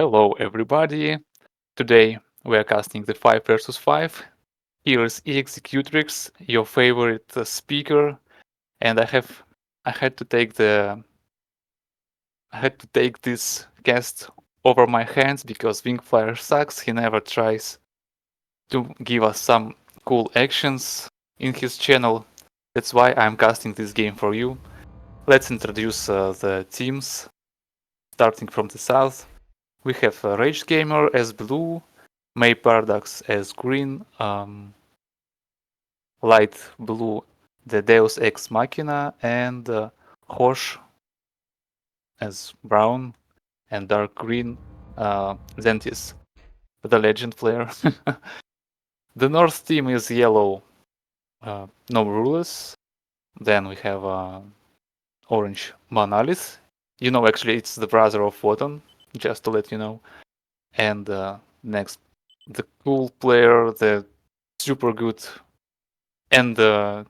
Hello, everybody. Today we are casting the 5 versus 5. Here is Executrix, your favorite speaker, and I had to take this cast over my hands because Wingflyer sucks. He never tries to give us some cool actions in his channel. That's why I'm casting this game for you. Let's introduce the teams, starting from the south. We have Rage Gamer as blue, May Paradox as green, light blue the Deus Ex Machina, and Hosh as brown, and dark green Zentis, the legend player. The north team is yellow, no rulers. Then we have orange Monolith. Actually, it's the brother of Wotan, just to let you know. And next, the cool player, the super good, and the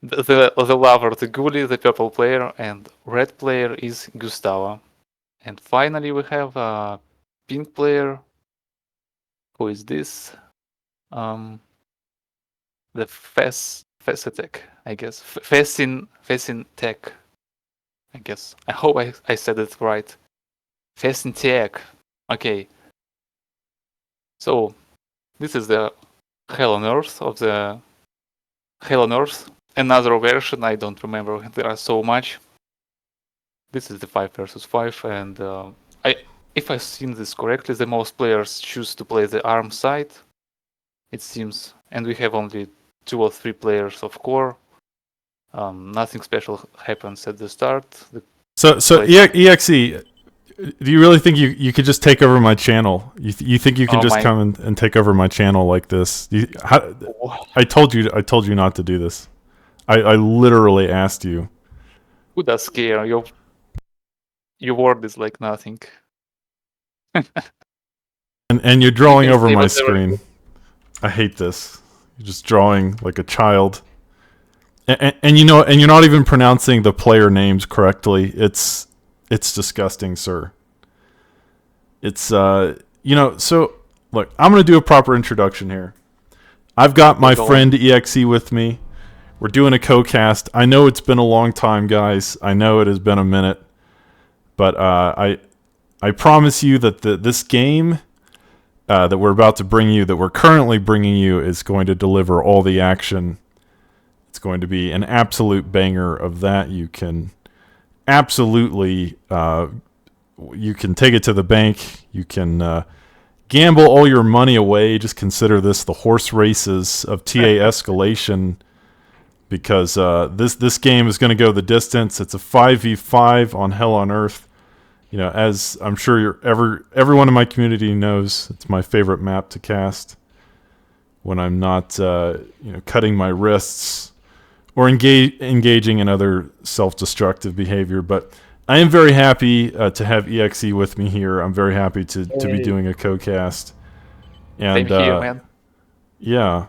lover, the ghoulie, the purple player, and red player is Gustavo. And finally, we have a pink player. Who is this? The Fesetech, I guess. Fesin Tech, I guess. I hope I said it right. Fesin Tech. Okay. So this is the Hell on Earth of the Hell on Earth. Another version, I don't remember. There are so much. This is the 5 versus 5, and if I've seen this correctly, the most players choose to play the arm side, it seems, and we have only 2 or 3 players of core. Nothing special happens at the start. EXE, do you really think you could just take over my channel? You think you can just come and take over my channel like this? I told you not to do this. I literally asked you. Who does scare? Your word is like nothing. and you're drawing over my screen. I hate this. You're just drawing like a child. And you're not even pronouncing the player names correctly. It's disgusting, sir. It's so look, I'm going to do a proper introduction here. I've got my friend EXE with me. We're doing a co-cast. I know it's been a long time, guys. I know it has been a minute. But I promise you that this game that we're about to bring you, that we're currently bringing you, is going to deliver all the action. It's going to be an absolute banger of that. You can absolutely you can take it to the bank. You can gamble all your money away. Just consider this the horse races of TA Escalation, because this game is going to go the distance. It's a 5v5 on Hell on Earth. As I'm sure everyone in my community knows, it's my favorite map to cast when I'm not cutting my wrists or engaging in other self-destructive behavior. But I am very happy to have EXE with me here. I'm very happy to be doing a co-cast. And same here, man. Yeah.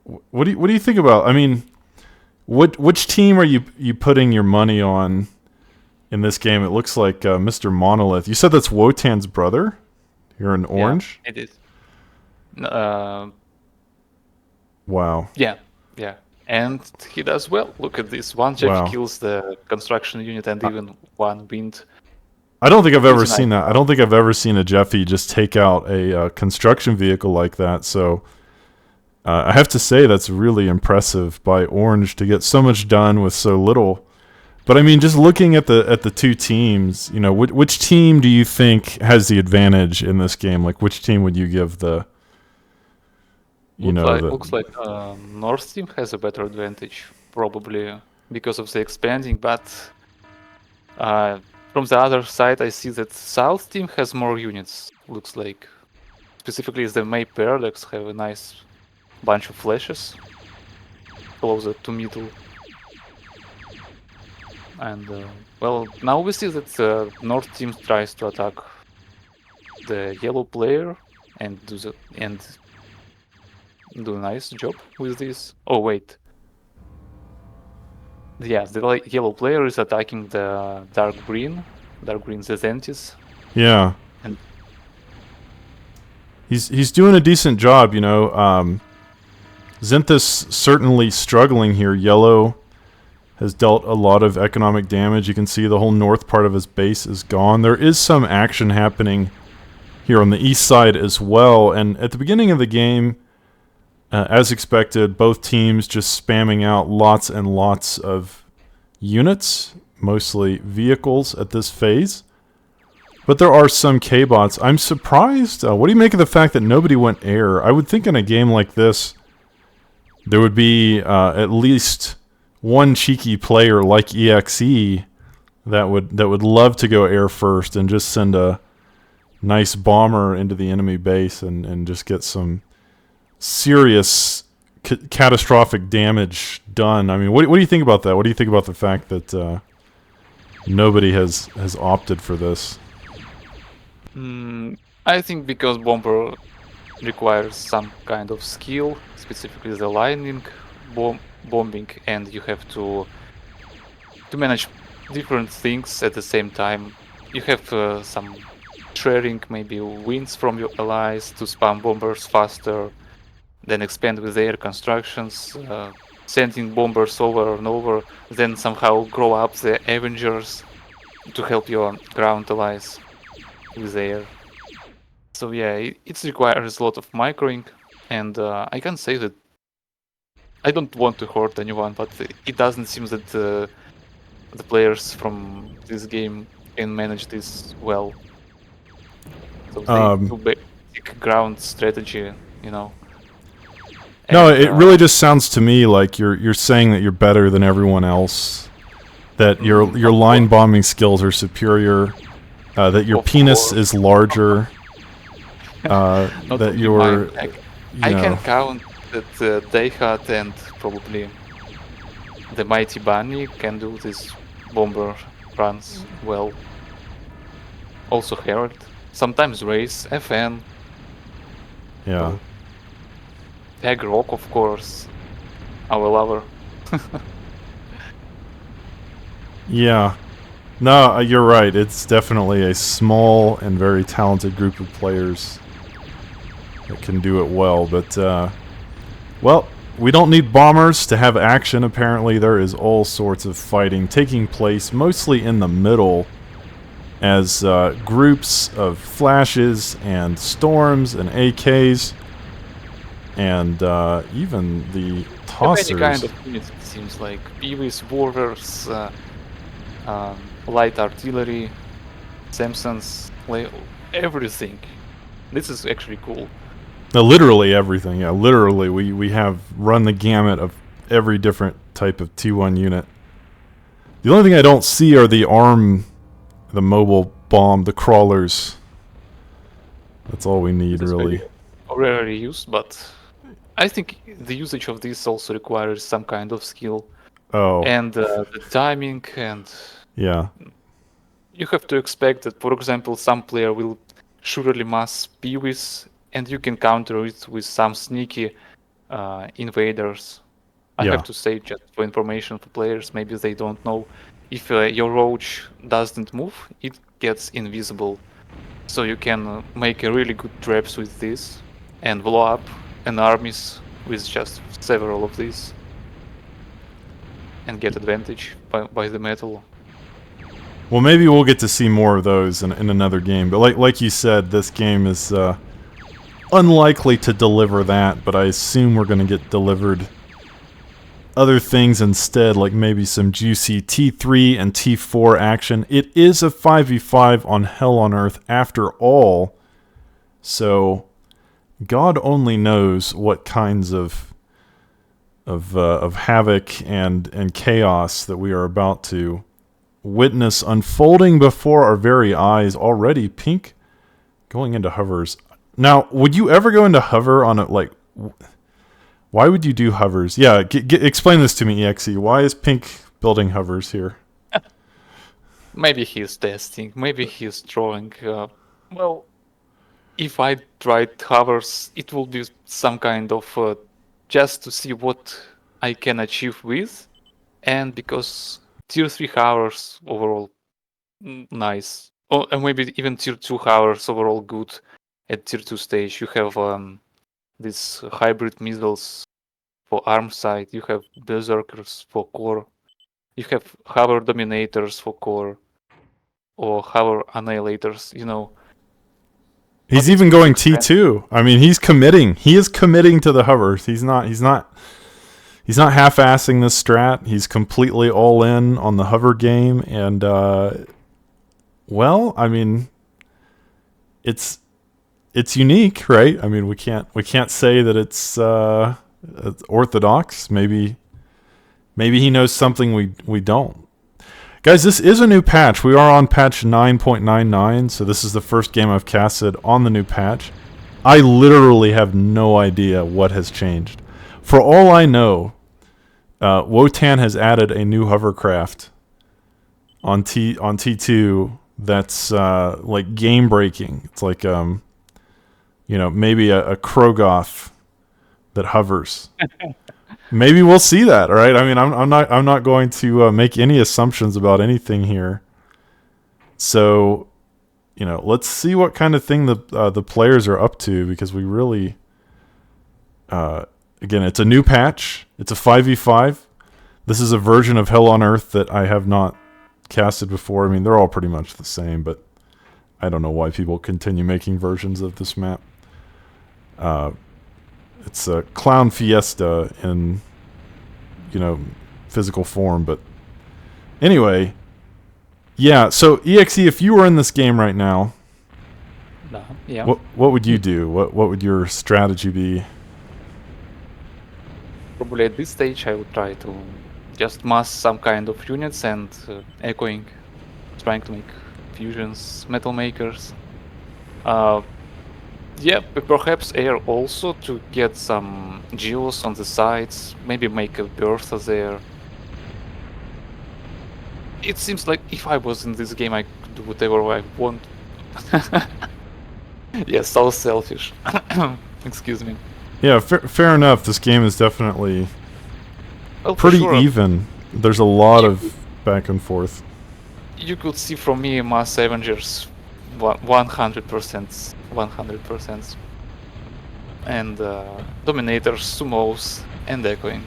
What do you think about? I mean, which team are you putting your money on in this game? It looks like Mr. Monolith. You said that's Wotan's brother? You're in orange? Yeah, it is. Wow. Yeah. And he does well. Look at this. One Jeff kills the construction unit and even one wind. I don't think I've ever seen that. I don't think I've ever seen a Jeffy just take out a construction vehicle like that. So I have to say that's really impressive by Orange to get so much done with so little. But I mean, just looking at the two teams, which team do you think has the advantage in this game? Like, which team would you give the? Looks like North team has a better advantage, probably because of the expanding. But from the other side, I see that South team has more units. Looks like, specifically the May Paradox have a nice bunch of flashes closer to middle. And now we see that North team tries to attack the yellow player and do a nice job with this. Oh wait, yeah, the yellow player is attacking the dark green dark green Zentis. Yeah. And He's doing a decent job, you know. Zenthis certainly struggling here. Yellow has dealt a lot of economic damage. You can see the whole north part of his base is gone. There is some action happening here on the east side as well. And at the beginning of the game, as expected, both teams just spamming out lots and lots of units, mostly vehicles at this phase. But there are some K-bots. I'm surprised. What do you make of the fact that nobody went air? I would think in a game like this, there would be at least one cheeky player like EXE that would love to go air first and just send a nice bomber into the enemy base and just get some serious catastrophic damage done. I mean, what do you think about that? What do you think about the fact that nobody has opted for this? I think because bomber requires some kind of skill, specifically the lining, bombing, and you have to manage different things at the same time. You have some sharing, maybe wins from your allies to spam bombers faster, then expand with their constructions, sending bombers over and over, then somehow grow up the Avengers to help your ground allies with air. So yeah, it requires a lot of microing, and I can say that I don't want to hurt anyone, but it doesn't seem that the players from this game can manage this well. So they do basic ground strategy, you know. No, it really just sounds to me like you're saying that you're better than everyone else, that your line bombing skills are superior, that your penis is larger, that you're. I can count that Dayhat and probably the Mighty Bunny can do these bomber runs well. Also Herald, sometimes Race, FN. Yeah. Tag Rock, of course, our lover. Yeah. No, you're right. It's definitely a small and very talented group of players that can do it well. But, well, we don't need bombers to have action. Apparently, there is all sorts of fighting taking place, mostly in the middle, as groups of flashes and storms and AKs and even the tossers. Any kind of units, it seems like. Beavis, Warriors, light artillery, Samsons, everything. This is actually cool. Literally everything, yeah. Literally, we have run the gamut of every different type of T1 unit. The only thing I don't see are the the mobile bomb, the crawlers. That's all we need, really. Rarely used, but I think the usage of this also requires some kind of skill. Oh. And the timing, and yeah, you have to expect that, for example, some player will surely mass Beavis, and you can counter it with some sneaky invaders. I have to say, just for information for players, maybe they don't know, if your roach doesn't move, it gets invisible. So you can make a really good traps with this and blow up an armies with just several of these and get advantage by the metal. Well, maybe we'll get to see more of those in another game. But like you said, this game is unlikely to deliver that, but I assume we're going to get delivered other things instead, like maybe some juicy T3 and T4 action. It is a 5v5 on Hell on Earth after all, so God only knows what kinds of havoc and chaos that we are about to witness unfolding before our very eyes. Already, Pink going into hovers. Now, would you ever go into hover on a, like, why would you do hovers? Yeah, explain this to me, EXE. Why is Pink building hovers here? Maybe he's testing, maybe he's drawing. Well, if I tried hovers, it will be some kind of just to see what I can achieve with, and because tier 3 hovers overall nice. Oh, and maybe even tier 2 hovers overall good at tier 2 stage. You have these hybrid missiles for arm side. You have berserkers for core. You have hover dominators for core, or hover annihilators. He's Not even too going expensive. T2. I mean, he's committing. He is committing to the hovers. He's not half-assing this strat. He's completely all in on the hover game, and well, I mean, it's unique, right? I mean, we can't say that it's orthodox. Maybe he knows something we don't. Guys, this is a new patch. We are on patch 9.99, so this is the first game I've casted on the new patch. I literally have no idea what has changed. For all I know, Wotan has added a new hovercraft on T2 that's like game breaking. It's like maybe a Krogoth that hovers. Maybe we'll see that, right? I mean, I'm not going to make any assumptions about anything here. So, let's see what kind of thing the players are up to, because we really, again, it's a new patch. It's a 5v5. This is a version of Hell on Earth that I have not casted before. I mean, they're all pretty much the same, but I don't know why people continue making versions of this map. It's a Clown Fiesta in, physical form. But anyway, yeah. So EXE, if you were in this game right now, Yeah. what would you do? What would your strategy be? Probably at this stage I would try to just mass some kind of units and echoing, trying to make fusions, metal makers. Yeah, perhaps air also to get some geos on the sides, maybe make a Bertha there. It seems like if I was in this game I could do whatever I want. Yeah, so selfish. Excuse me. Yeah, fair enough. This game is definitely Well, for pretty sure, even. There's a lot You- of back and forth. you could see from me Mass Avengers 100%. 100%. And Dominators, Sumos, and Echoing.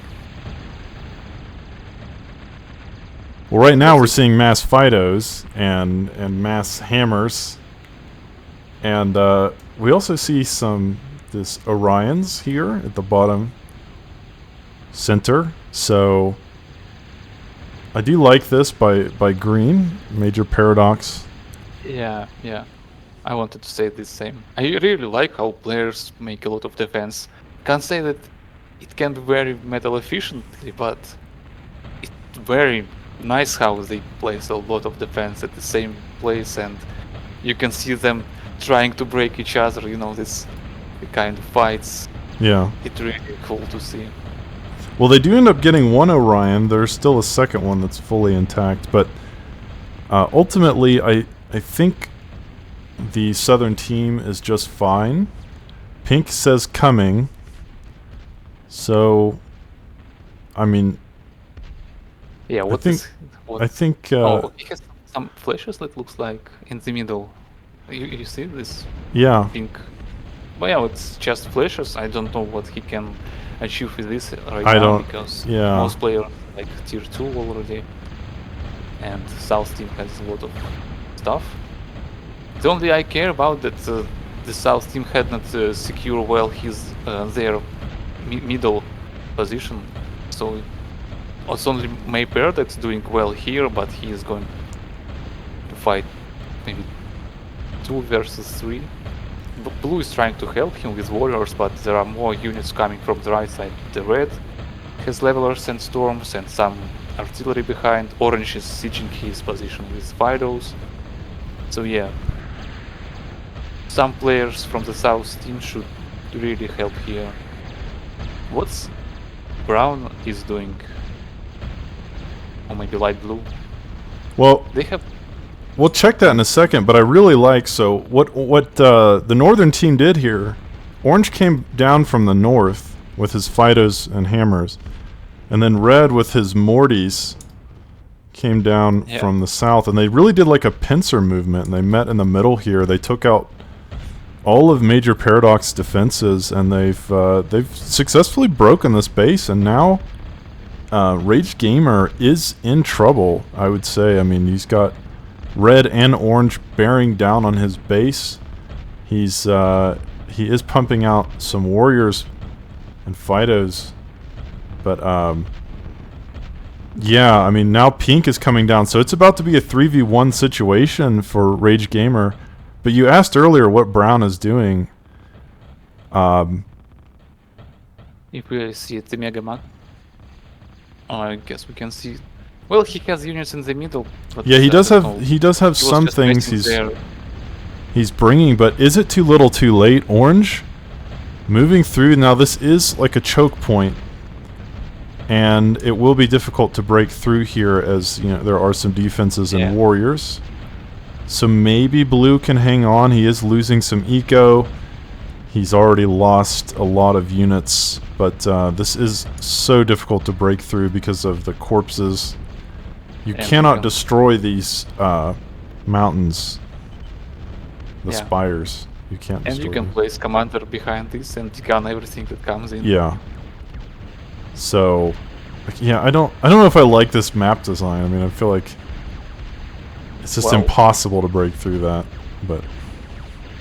Well, right now we're seeing mass Fidos and mass hammers, and we also see this Orions here at the bottom center. So I do like this by Green, Major Paradox. Yeah. I wanted to say the same. I really like how players make a lot of defense. Can't say that it can be very metal efficiently, but it's very nice how they place a lot of defense at the same place, and you can see them trying to break each other. This kind of fights. Yeah. It's really cool to see. Well, they do end up getting one Orion. There's still a second one that's fully intact, but ultimately, I think the Southern team is just fine. Pink says coming. So, I mean, Yeah, I think he has some flashes that looks like in the middle. You see this yeah. pink? But yeah, it's just flashes. I don't know what he can achieve with this right I now, don't- because yeah. most players like tier 2 already, and South team has a lot of stuff. The only I care about that the South team had not secure well their middle position, so it's only Mayper that's doing well here, but he is going to fight maybe 2 versus 3. Blue is trying to help him with warriors, but there are more units coming from the right side. The red has levelers and storms and some artillery behind. Orange is sieging his position with Fidos. So yeah, some players from the South team should really help here. What's Brown is doing? Or maybe light blue? Well, They have we'll check that in a second, but I really like what the northern team did here. Orange came down from the north with his Fidos and hammers, and then red with his Mortys came down from the south, and they really did like a pincer movement, and they met in the middle here. They took out all of Major Paradox's defenses, and they've successfully broken this base, and now Rage Gamer is in trouble, I would say. I mean, he's got red and orange bearing down on his base. He is pumping out some warriors and Fidos, but yeah, I mean, now pink is coming down, so it's about to be a 3v1 situation for Rage Gamer. But you asked earlier what brown is doing. If we see the mega map, I guess we can see. Well, he has units in the middle. But yeah, he does have some things he's bringing, but is it too little, too late? Orange moving through now. This is like a choke point, and it will be difficult to break through here, as you know there are some defenses and warriors. So maybe blue can hang on. He is losing some eco. He's already lost a lot of units, but this is so difficult to break through because of the corpses. You cannot destroy these mountains, the spires. You can't destroy them. And you can place commander behind this and gun everything that comes in. Yeah. So, yeah, I don't know if I like this map design. I mean, I feel like it's just impossible to break through that, but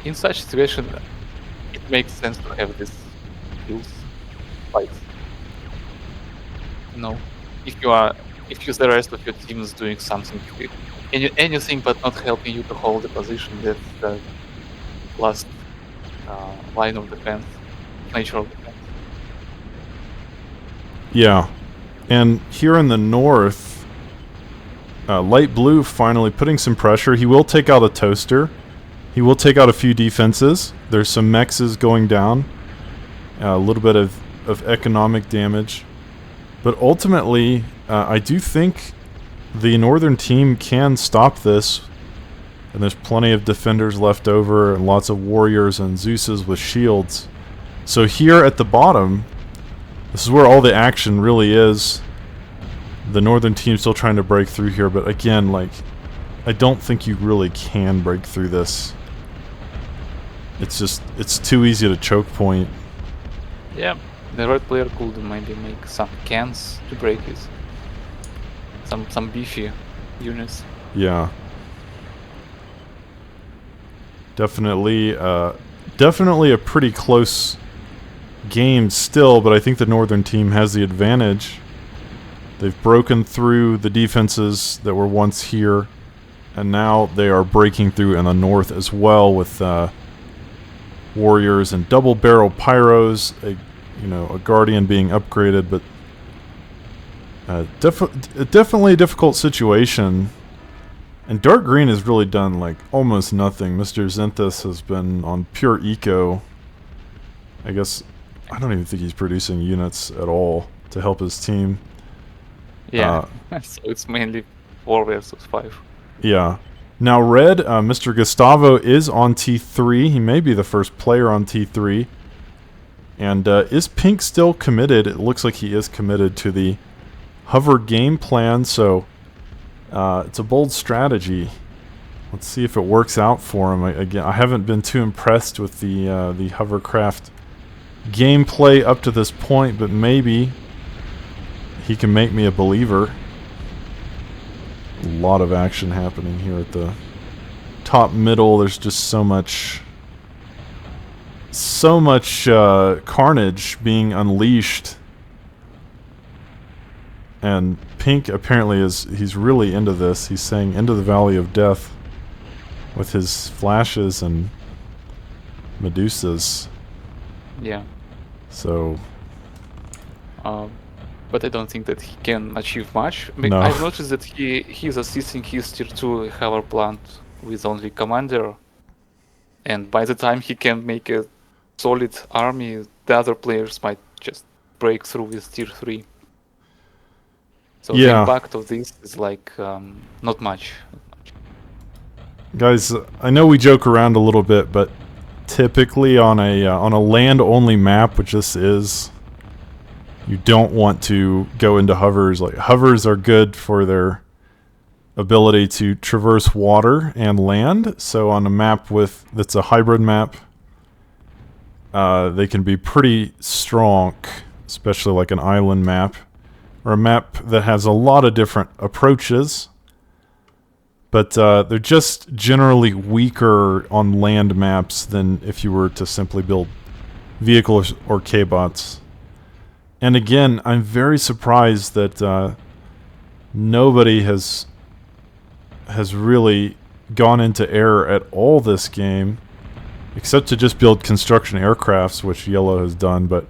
in such situation, it makes sense to have this kills fight. No, if the rest of your team is doing something, anything but not helping you to hold the position, that's the last line of defense, natural defense. Yeah, and here in the north, light blue finally putting some pressure. He will take out a toaster. He will take out a few defenses. There's some mexes going down. A little bit of economic damage. But ultimately, I do think the northern team can stop this. And there's plenty of defenders left over, and lots of warriors and Zeuses with shields. So here at the bottom, this is where all the action really is. The northern team's still trying to break through here, but again, like, I don't think you really can break through this. It's too easy to choke point. Yeah, the red player could maybe make some cans to break it. Some beefy units. Yeah. Definitely a pretty close game still, but I think the northern team has the advantage. They've broken through the defenses that were once here, and now they are breaking through in the north as well with warriors and double barrel pyros. A guardian being upgraded, but definitely a difficult situation. And dark green has really done like almost nothing. Mr. Zenthis has been on pure eco. I guess I don't even think he's producing units at all to help his team. Yeah, so it's mainly 4 versus 5. Yeah. Now red, Mr. Gustavo is on T3. He may be the first player on T3. And is pink still committed? It looks like he is committed to the hover game plan, so it's a bold strategy. Let's see if it works out for him. I haven't been too impressed with the hovercraft gameplay up to this point, but maybe he can make me a believer. A lot of action happening here at the top middle. There's just so much carnage being unleashed. And pink apparently he's really into this. He's saying into the Valley of Death with his flashes and Medusas. Yeah. So but I don't think that he can achieve much. No. I've noticed that he's assisting his tier 2 hover plant with only commander, and by the time he can make a solid army, the other players might just break through with tier 3. So the impact of this is like not much. Guys, I know we joke around a little bit, but typically on a land-only map, which this is, you don't want to go into hovers. Like, hovers are good for their ability to traverse water and land. So on a map that's a hybrid map, they can be pretty strong, especially like an island map or a map that has a lot of different approaches. But they're just generally weaker on land maps than if you were to simply build vehicles or K-bots. And again, I'm very surprised that nobody has really gone into error at all this game, except to just build construction aircrafts, which Yellow has done. But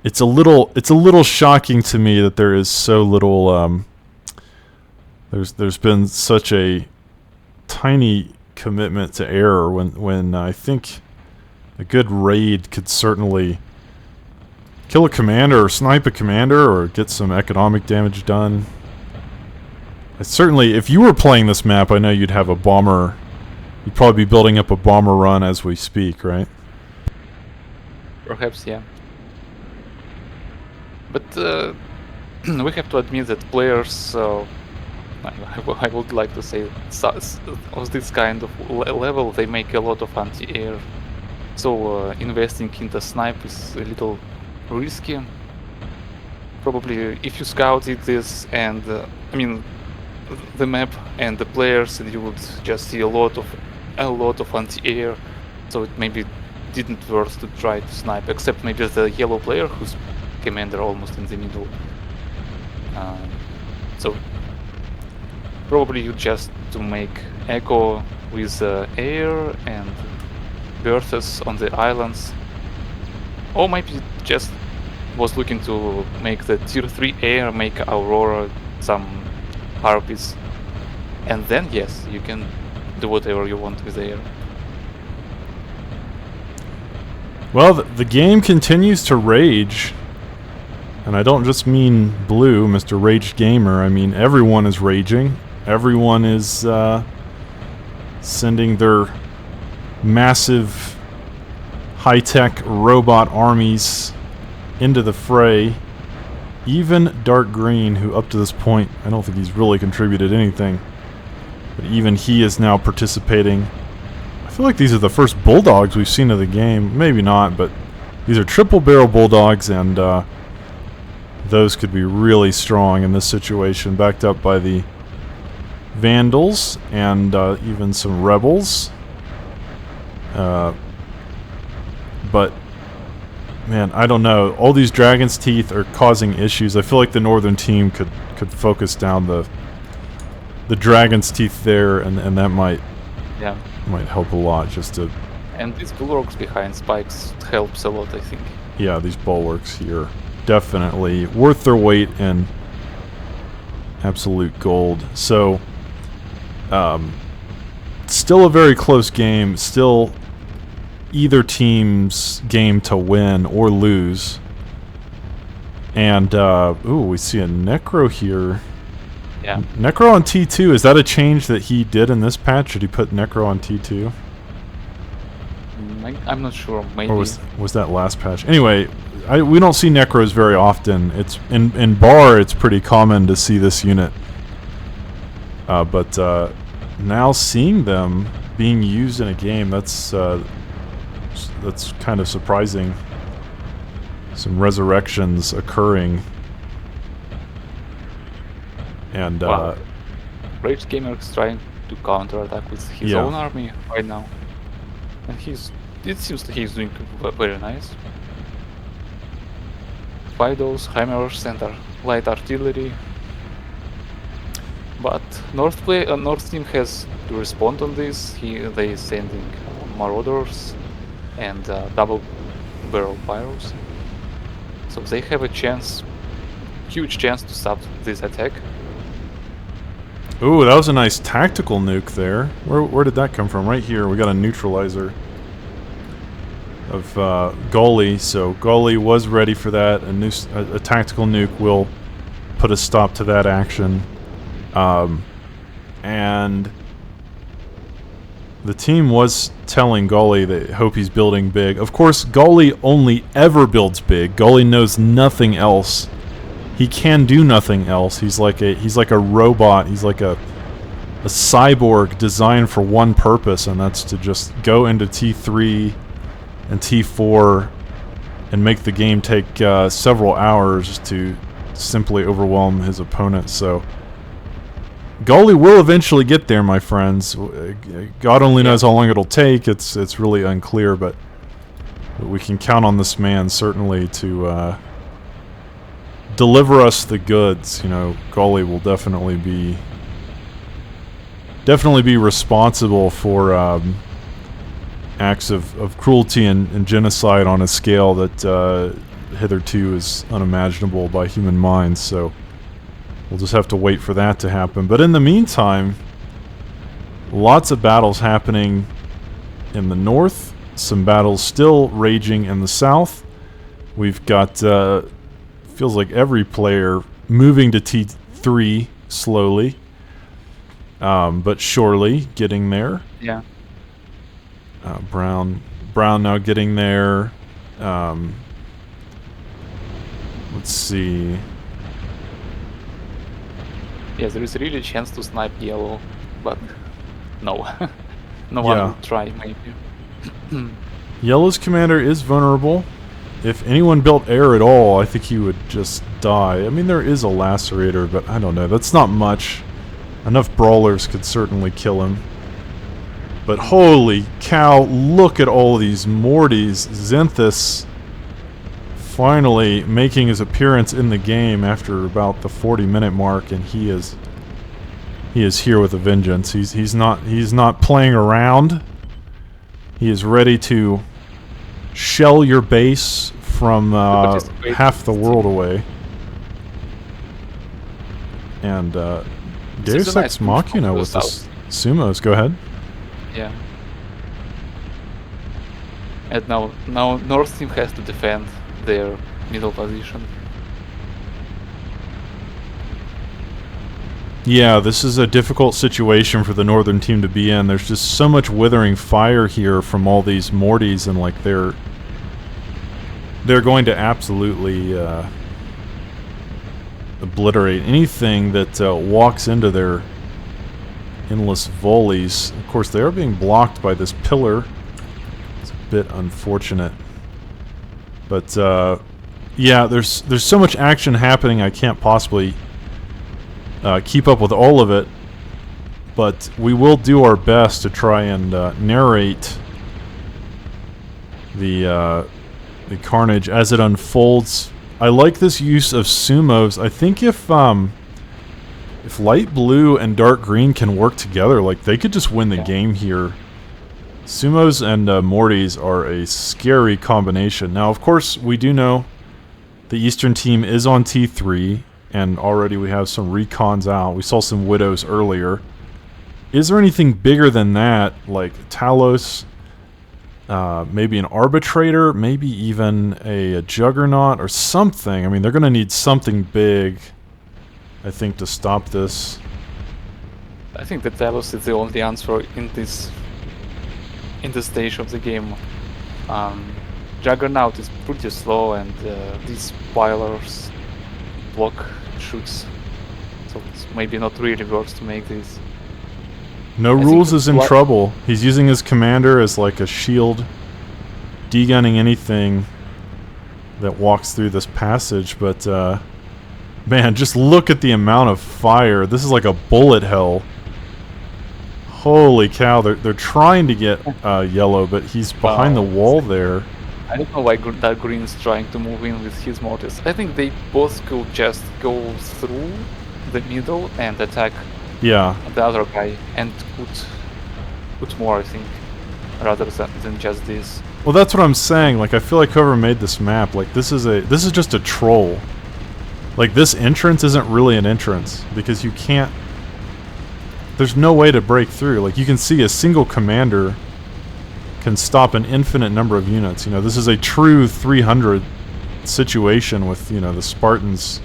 it's a little shocking to me that there is so little. There's been such a tiny commitment to error when I think a good raid could certainly kill a commander or snipe a commander or get some economic damage done. Certainly, if you were playing this map, I know you'd have a bomber. You'd probably be building up a bomber run as we speak, right? Perhaps, yeah. But we have to admit that players, I would like to say, of this kind of level, they make a lot of anti-air. So investing into snipe is a little risky. Probably if you scouted this and, the map and the players, you would just see a lot of anti-air. So it maybe didn't worth to try to snipe, except maybe the yellow player who's commander almost in the middle. So probably you just to make echo with air and berths on the islands, or maybe just was looking to make the tier 3 air, make Aurora, some harpies, and then yes, you can do whatever you want with air. Well, the game continues to rage. And I don't just mean Blue, Mr. Rage Gamer. I mean everyone is raging. Everyone is sending their massive high-tech robot armies into the fray. Even Dark Green, who up to this point, I don't think he's really contributed anything. But even he is now participating. I feel like these are the first Bulldogs we've seen of the game. Maybe not, but these are triple barrel Bulldogs, and those could be really strong in this situation, backed up by the Vandals and even some Rebels. But, man, I don't know. All these Dragon's Teeth are causing issues. I feel like the Northern team could focus down the Dragon's Teeth there, and that might help a lot just to... And these bulwarks behind spikes helps a lot, I think. Yeah, these bulwarks here. Definitely worth their weight in absolute gold. So, still a very close game. Still either team's game to win or lose. And, we see a Necro here. Yeah. Necro on T2. Is that a change that he did in this patch? Did he put Necro on T2? I'm not sure. Maybe. Or was that last patch? Anyway, we don't see Necros very often. It's in Bar, it's pretty common to see this unit. But now seeing them being used in a game, that's kind of surprising. Some resurrections occurring. And wow. Rage Gamer is trying to counterattack with his own army right now. And it seems that he's doing very nice. Fidos, hammers, and light artillery. But North team has to respond on this. They sending marauders and double barrel pyros. So they have a chance, huge chance to stop this attack. Ooh, that was a nice tactical nuke there. Where did that come from? Right here, we got a neutralizer of Goalie. So Goalie was ready for that. A tactical nuke will put a stop to that action. And the team was telling Goalie they hope he's building big. Of course, Goalie only ever builds big. Goalie knows nothing else. He can do nothing else. He's like a robot. He's like a a cyborg designed for one purpose, and that's to just go into T3 and T4 and make the game take several hours to simply overwhelm his opponent. So Golly will eventually get there, my friends. God only knows how long it'll take. It's really unclear, but we can count on this man certainly to deliver us the goods. You know, Golly will definitely be responsible for acts of cruelty and genocide on a scale that hitherto is unimaginable by human minds. So we'll just have to wait for that to happen. But in the meantime, lots of battles happening in the north, some battles still raging in the south. We've got, feels like every player moving to T3 slowly, but surely getting there. Yeah. Brown now getting there. Let's see. Yes, there is really a chance to snipe yellow, but no. No one will try, maybe. Yellow's commander is vulnerable. If anyone built air at all, I think he would just die. I mean, there is a lacerator, but I don't know. That's not much. Enough brawlers could certainly kill him. But holy cow, look at all these Mortys. Zenthis finally making his appearance in the game after about the 40-minute mark, and he is here with a vengeance. He's not playing around. He is ready to shell your base from half the world away. And Deus Ex Machina with the sumos. Go ahead. Yeah. And now North team has to defend their middle position. Yeah, this is a difficult situation for the northern team to be in. There's just so much withering fire here from all these Mortys, and like they're going to absolutely obliterate anything that walks into their endless volleys. Of course, they are being blocked by this pillar. It's a bit unfortunate. But yeah, there's so much action happening, I can't possibly keep up with all of it. But we will do our best to try and narrate the carnage as it unfolds. I like this use of sumos. I think if light blue and dark green can work together, like they could just win the game here. Sumos and Mortys are a scary combination. Now, of course, we do know the Eastern team is on T3, and already we have some recons out. We saw some Widows earlier. Is there anything bigger than that, like Talos, maybe an Arbitrator, maybe even a Juggernaut or something? I mean, they're going to need something big, I think, to stop this. I think that Talos is the only answer in this stage of the game. Juggernaut is pretty slow, and these pilers block shoots, so it's maybe not really worth to make this. No Rules is in trouble. He's using his commander as like a shield, degunning anything that walks through this passage, but man, just look at the amount of fire. This is like a bullet hell. Holy cow, they're trying to get yellow, but he's behind the wall there. I don't know why that green is trying to move in with his Mortys. I think they both could just go through the middle and attack the other guy, and put more, I think, rather than just this. Well, that's what I'm saying. Like, I feel like whoever made this map, like this is just a troll. Like, this entrance isn't really an entrance because you can't. There's no way to break through. Like, you can see a single commander can stop an infinite number of units. You know, this is a true 300 situation with, you know, the Spartans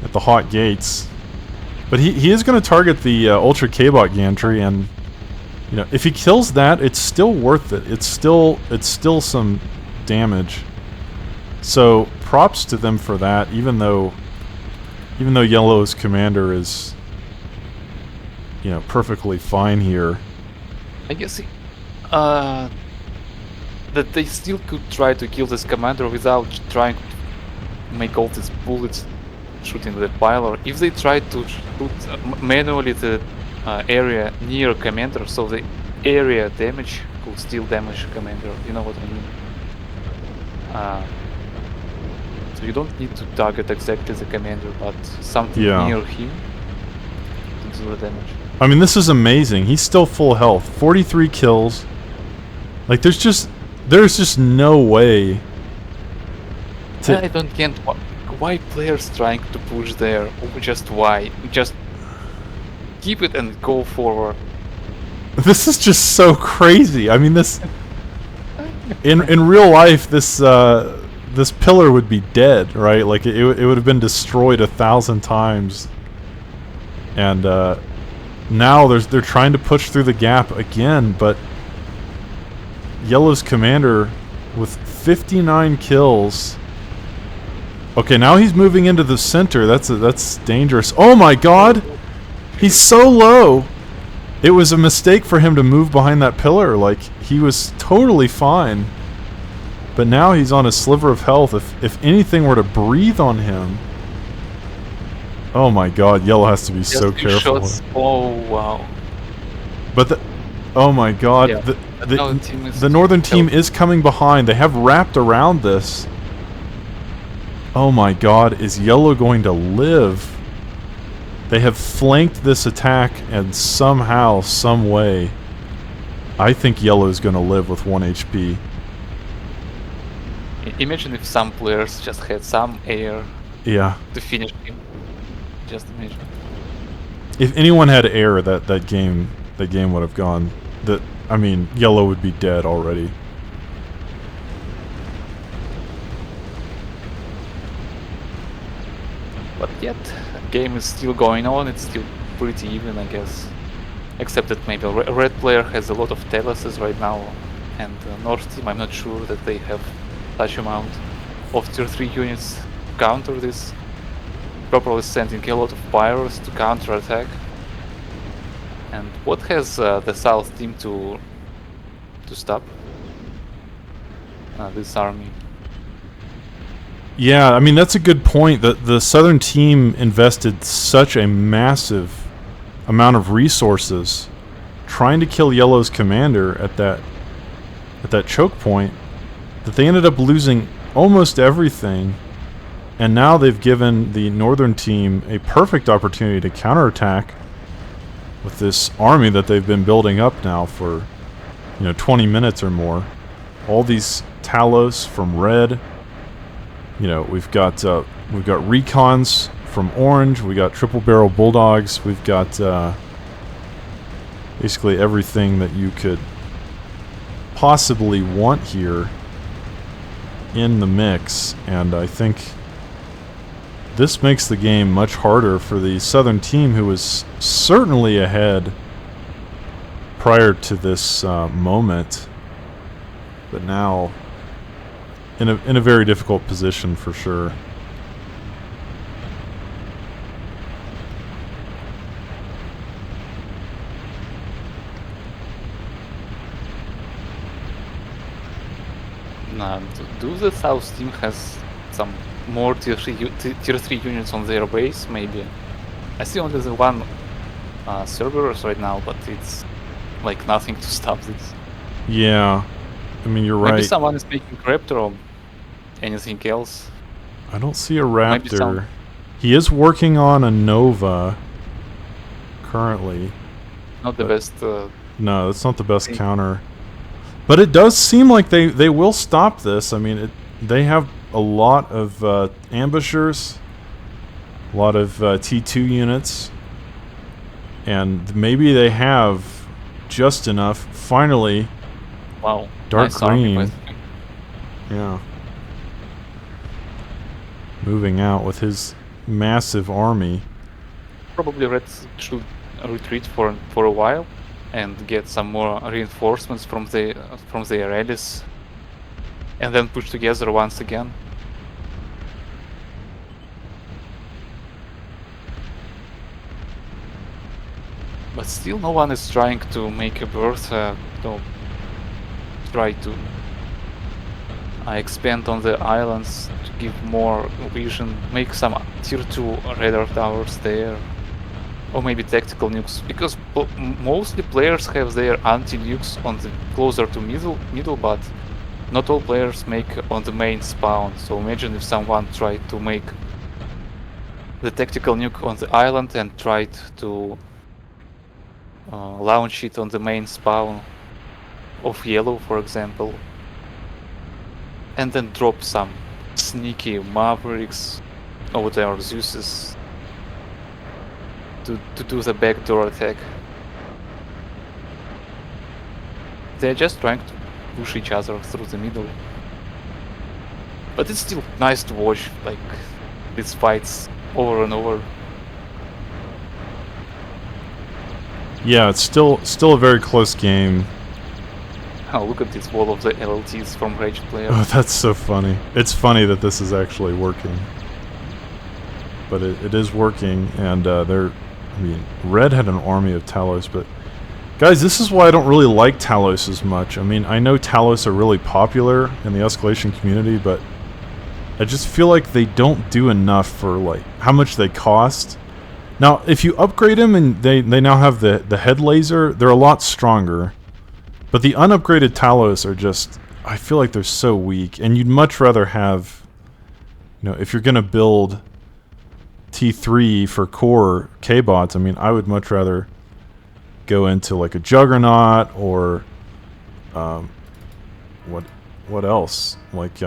at the hot gates. But he is going to target the Ultra K-Bot Gantry, and you know, if he kills that, it's still worth it. It's still some damage. So props to them for that, even though Yellow's commander is perfectly fine here. I guess that they still could try to kill this commander without trying to make all these bullets shooting the pile, or if they try to shoot manually the area near commander, so the area damage could still damage commander. You know what I mean? So you don't need to target exactly the commander, but something near him to do the damage. I mean, this is amazing. He's still full health. 43 kills. Like, there's just no way to... I don't get why players trying to push there, or just why. Just keep it and go forward. This is just so crazy. I mean, this... In real life, this pillar would be dead, right? Like, it would have been destroyed 1,000 times. And, now they're trying to push through the gap again, but Yellow's commander with 59 kills. Okay, now he's moving into the center. That's dangerous. Oh my god! He's so low! It was a mistake for him to move behind that pillar. Like, he was totally fine. But now he's on a sliver of health. If anything were to breathe on him... Oh my god, Yellow has to be so careful. Shots. Oh wow. But oh my god, yeah, the northern team is coming behind. They have wrapped around this. Oh my god, is Yellow going to live? They have flanked this attack, and somehow, some way, I think Yellow is going to live with 1 HP. Imagine if some players just had some air to finish him. Just imagine. If anyone had air, that game would have gone. I mean, Yellow would be dead already. But yet, the game is still going on. It's still pretty even, I guess. Except that maybe red player has a lot of Teleses right now, and North team, I'm not sure that they have such amount of tier 3 units to counter this. Properly sending a lot of pyros to counter attack. And what has the South team to stop this army? Yeah, I mean, that's a good point. The Southern team invested such a massive amount of resources trying to kill Yellow's commander at that choke point that they ended up losing almost everything. And now they've given the northern team a perfect opportunity to counterattack with this army that they've been building up now for, 20 minutes or more. All these Talos from red. We've got recons from orange. We got triple barrel bulldogs. We've got basically everything that you could possibly want here in the mix, and I think this makes the game much harder for the Southern team, who was certainly ahead prior to this moment, but now in a very difficult position for sure. Do the South team has some more tier 3 units on their base, maybe? I see only the one Cerberus right now, but it's like nothing to stop this. Yeah, I mean, you're right. Maybe someone is making Raptor or anything else. I don't see a Raptor. He is working on a Nova currently. Not the best. No, it's not the best counter. But it does seem like they will stop this. I mean, they have a lot of ambushers, a lot of T2 units, and maybe they have just enough. Finally, wow, dark nice green. Yeah, moving out with his massive army. Probably Reds should retreat for a while and get some more reinforcements from their allies, and then push together once again. But But still no one is trying to make a birth, try to expand on the islands to give more vision, make some tier 2 radar towers there. Or maybe tactical nukes, because mostly players have their anti-nukes on the closer to middle, but not all players make on the main spawn. So imagine if someone tried to make the tactical nuke on the island and tried to launch it on the main spawn of yellow, for example, and then drop some sneaky Mavericks or whatever Zeuses to do the backdoor attack. They're just trying to push each other through the middle. But it's still nice to watch, like, these fights over and over. Yeah, it's still a very close game. Oh, look at this wall of the LLTs from Rage player. Oh, that's so funny. It's funny that this is actually working. But it is working, and I mean, Red had an army of Talos, but guys, this is why I don't really like Talos as much. I mean, I know Talos are really popular in the Escalation community, but I just feel like they don't do enough for, like, how much they cost. Now, if you upgrade them and they now have the head laser, they're a lot stronger. But the unupgraded Talos are just, I feel like they're so weak, and you'd much rather have, you know, if you're going to build T3 for core K-bots, I mean, I would much rather go into like a Juggernaut or what else? Like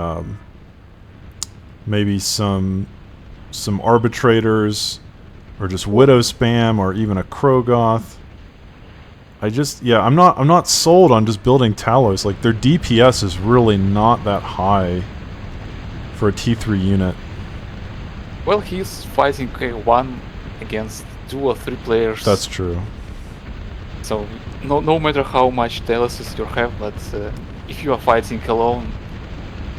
maybe some arbitrators or just Widow spam or even a Krogoth. I'm not sold on just building Talos. Like, their DPS is really not that high for a T3 unit. Well, he's fighting one against 2 or 3 players. That's true. So no matter how much Talos you have, but if you are fighting alone,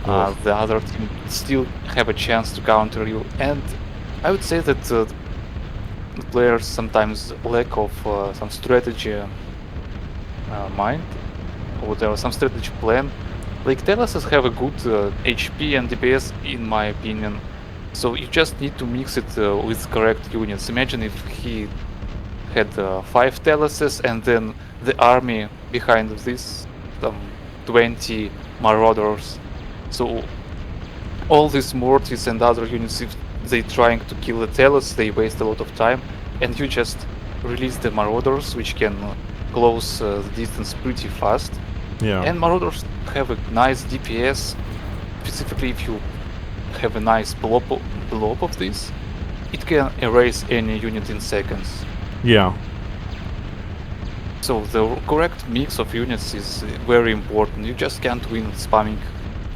the other team still have a chance to counter you. And I would say that the players sometimes lack of some strategy mind, or whatever, some strategy plan. Like, Talos have a good HP and DPS, in my opinion. So you just need to mix it with correct units. Imagine if he had 5 Taloses and then the army behind this, 20 Marauders. So all these Mortis and other units, if they trying to kill the Talos, they waste a lot of time, and you just release the Marauders, which can close the distance pretty fast. Yeah. And Marauders have a nice DPS, specifically if you have a nice blob of this, it can erase any unit in seconds. Yeah. So the correct mix of units is very important. You just can't win spamming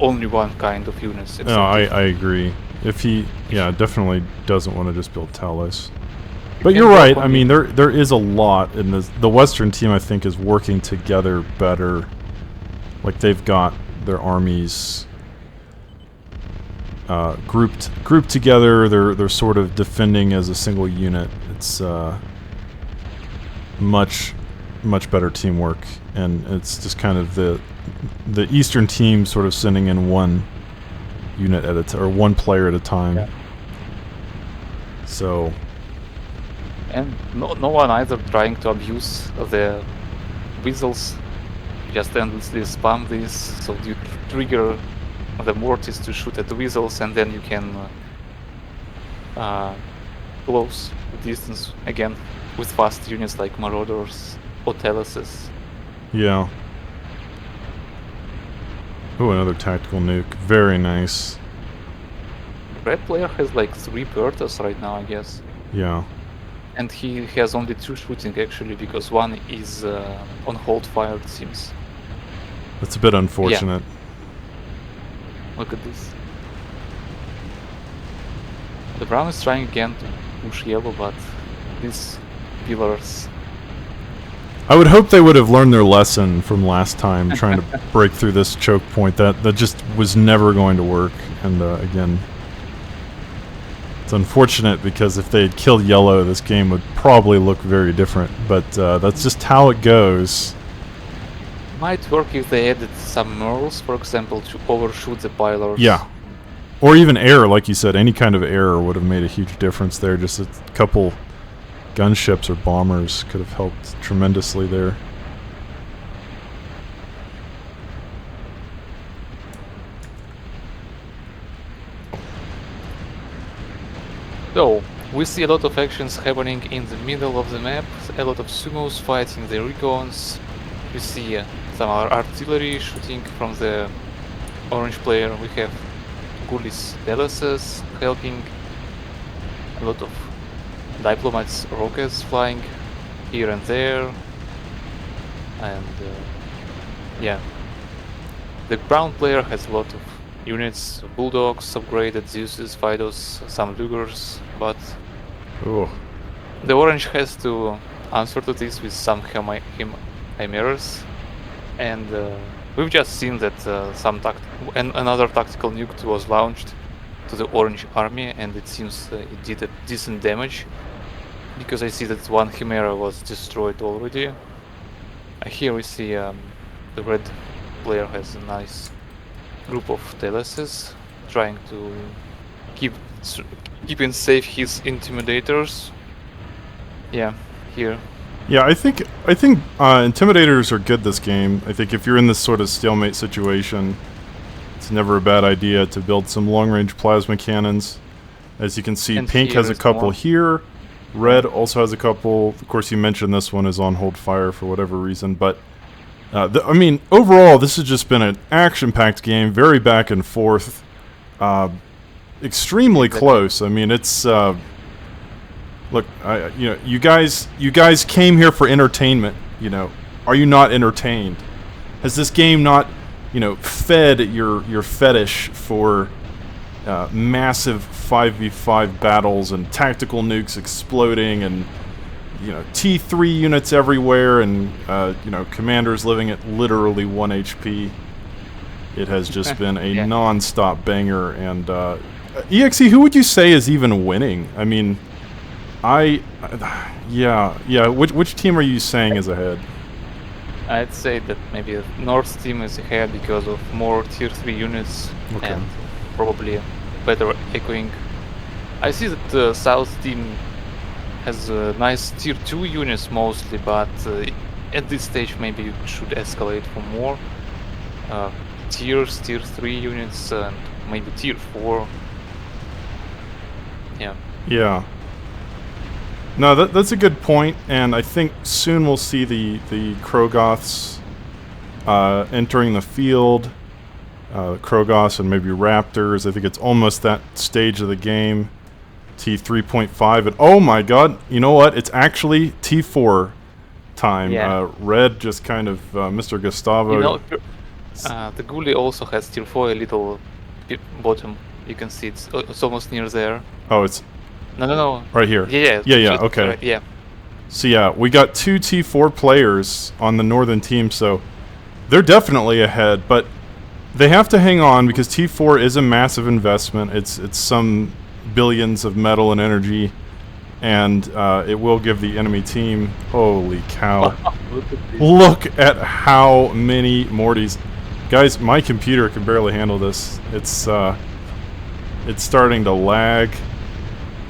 only one kind of units. No, I agree. If he, definitely doesn't want to just build Talos. But you're right. I mean, there is a lot in this. The Western team, I think, is working together better. Like, they've got their armies grouped together. They're sort of defending as a single unit. It's much better teamwork, and it's just kind of the Eastern team sort of sending in one unit at a time, or one player at a time. Yeah. So. And no one either trying to abuse the weasels. Just endlessly spam this, so you trigger the Mortis to shoot at the weasels, and then you can close the distance again with fast units like Marauders or Taloses. Yeah. Oh, another tactical nuke. Very nice. Red player has like 3 Bertas right now, I guess. Yeah. And he has only 2 shooting actually, because one is on hold fire, it seems. That's a bit unfortunate. Yeah. Look at this. The brown is trying again to push yellow, but these pillars... I would hope they would have learned their lesson from last time, trying to break through this choke point. That just was never going to work. And again, It's unfortunate because if they had killed yellow, this game would probably look very different. But that's just how it goes. Might work if they added some murals, for example, to overshoot the pylors. Yeah. Or even air, like you said. Any kind of air would have made a huge difference there. Just a couple gunships or bombers could have helped tremendously there. So, we see a lot of actions happening in the middle of the map, a lot of sumos fighting the recons. We see some artillery shooting from the orange player. We have Gulis Delases helping, a lot of diplomats rockets flying here and there, and yeah, the brown player has a lot of units, bulldogs, upgraded Zeuses, Fidos, some Lugers, but Ooh. the orange has to answer to this with some chimeras, and we've just seen that another tactical nuke was launched to the orange army, and it seems it did a decent damage, because I see that one chimera was destroyed already. Here we see the red player has a nice group of Teleses trying to keep in safe his intimidators. Yeah, here. Yeah, I think intimidators are good this game. I think if you're in this sort of stalemate situation, it's never a bad idea to build some long-range plasma cannons. As you can see, And pink here has a is couple more. here. Red also has a couple. Of course, you mentioned this one is on hold fire for whatever reason, but I mean, overall, this has just been an action-packed game, very back and forth, extremely close. I mean, it's look, you guys came here for entertainment. You know, are you not entertained? Has this game not, fed your fetish for massive 5v5 battles and tactical nukes exploding and T3 units everywhere and commanders living at literally 1 HP? It has just been a Yeah. non-stop banger. And EXE, who would you say is even winning? I mean, yeah. Which team are you saying is ahead? I'd say that maybe the North team is ahead because of more tier 3 units Okay. and probably better echoing. I see that the South team has nice tier 2 units mostly, but at this stage maybe you should escalate for more tier 3 units and maybe tier 4. Yeah. Yeah. No, that's a good point, and I think soon we'll see the Krogoths entering the field. Krogoths and maybe Raptors. I think it's almost that stage of the game. T3.5, and oh my god, you know what? It's actually T4 time. Yeah. Red just kind of Mr. Gustavo. The Ghoulie also has tier 4 a little bottom. You can see it's almost near there. Oh, it's No. right here. Yeah. Okay. Right, yeah. So yeah, we got 2 T4 players on the northern team, so they're definitely ahead, but they have to hang on because T4 is a massive investment. It's some billions of metal and energy, and it will give the enemy team, holy cow. Look at this. Look at how many Mortys. Guys, my computer can barely handle this. It's starting to lag.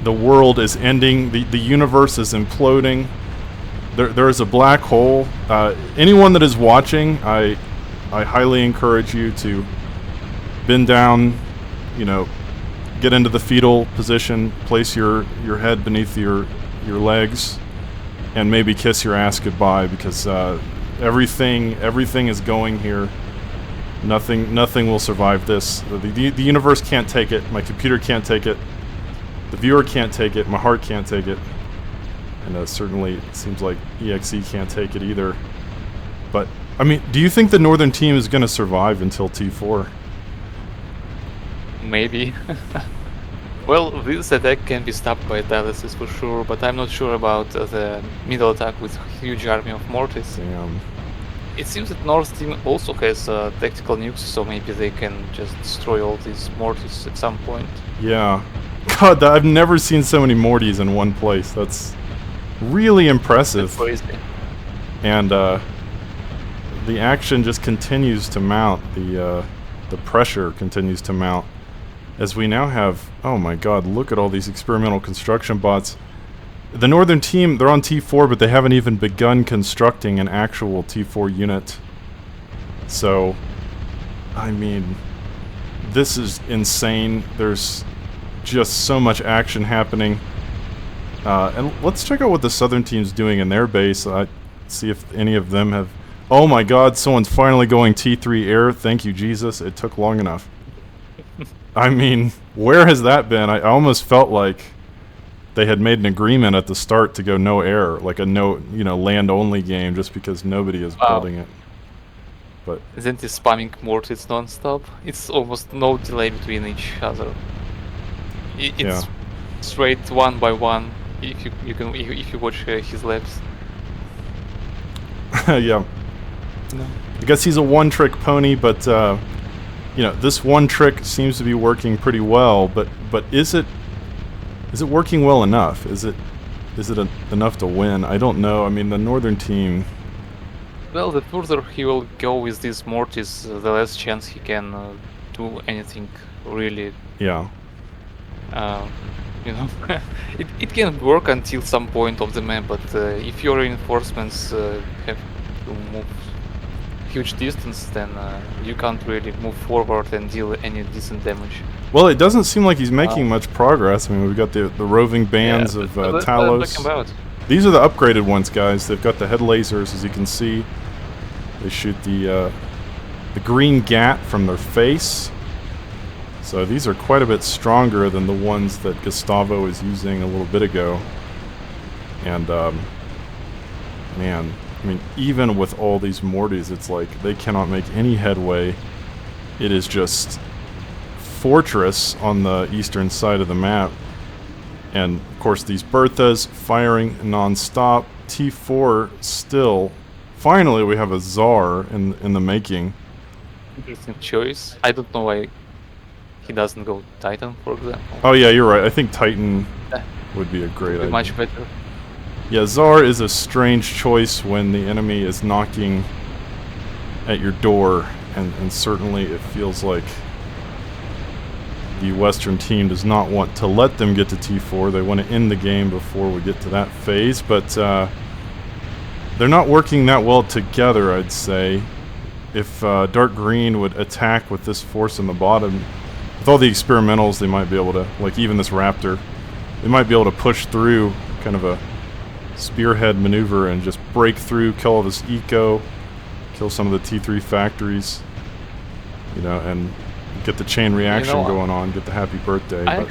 The world is ending. The universe is imploding. There is a black hole. Anyone that is watching, I highly encourage you to bend down, get into the fetal position, place your head beneath your legs, and maybe kiss your ass goodbye, because everything is going here. Nothing will survive this. The universe can't take it. My computer can't take it. The viewer can't take it. My heart can't take it. And certainly it seems like EXE can't take it either. But, I mean, do you think the northern team is going to survive until T4? Maybe. Well, this attack can be stopped by dialysis for sure, but I'm not sure about the middle attack with huge army of Mortis. Damn. It seems that North team also has tactical nukes, so maybe they can just destroy all these Mortis at some point. Yeah. God, I've never seen so many Mortys in one place. That's really impressive. That's crazy. And the action just continues to mount. The pressure continues to mount. As we now have, oh my god, look at all these experimental construction bots. The Northern team, they're on T4, but they haven't even begun constructing an actual T4 unit. So, I mean, this is insane. There's just so much action happening. And let's check out what the Southern team's doing in their base. See if any of them have... Oh my god, someone's finally going T3 air. Thank you, Jesus. It took long enough. I mean, where has that been? I almost felt like they had made an agreement at the start to go no air, like a land-only game, just because nobody is building it. But isn't it spamming mortars non-stop? It's almost no delay between each other. It's straight one by one. If you watch his laps. Yeah. No. I guess he's a one-trick pony, but this one trick seems to be working pretty well. But is it working well enough? Is it enough to win? I don't know. I mean, the Northern team. Well, the further he will go with these mortars, the less chance he can do anything really. Yeah. It can work until some point of the map, but if your reinforcements have to move huge distance, then you can't really move forward and deal any decent damage. Well, it doesn't seem like he's making much progress. I mean, we've got the roving bands of Talos. These are the upgraded ones, guys. They've got the head lasers, as you can see. They shoot the green gat from their face. So these are quite a bit stronger than the ones that Gustavo was using a little bit ago. And, man, I mean, even with all these mortars, it's like they cannot make any headway. It is just fortress on the eastern side of the map. And, of course, these Berthas firing non-stop. T4 still. Finally, we have a Tsar in the making. Interesting choice. I don't know why he doesn't go Titan, for example. Oh yeah, you're right. I think Titan would be a great idea. Much better. Yeah, Tsar is a strange choice when the enemy is knocking at your door, and certainly it feels like the Western team does not want to let them get to T4. They want to end the game before we get to that phase, but they're not working that well together, I'd say. If Dark Green would attack with this force in the bottom, with all the experimentals, they might be able to, like even this Raptor, they might be able to push through kind of a spearhead maneuver and just break through, kill all this eco, kill some of the T3 factories, and get the chain reaction going on, get the happy birthday. I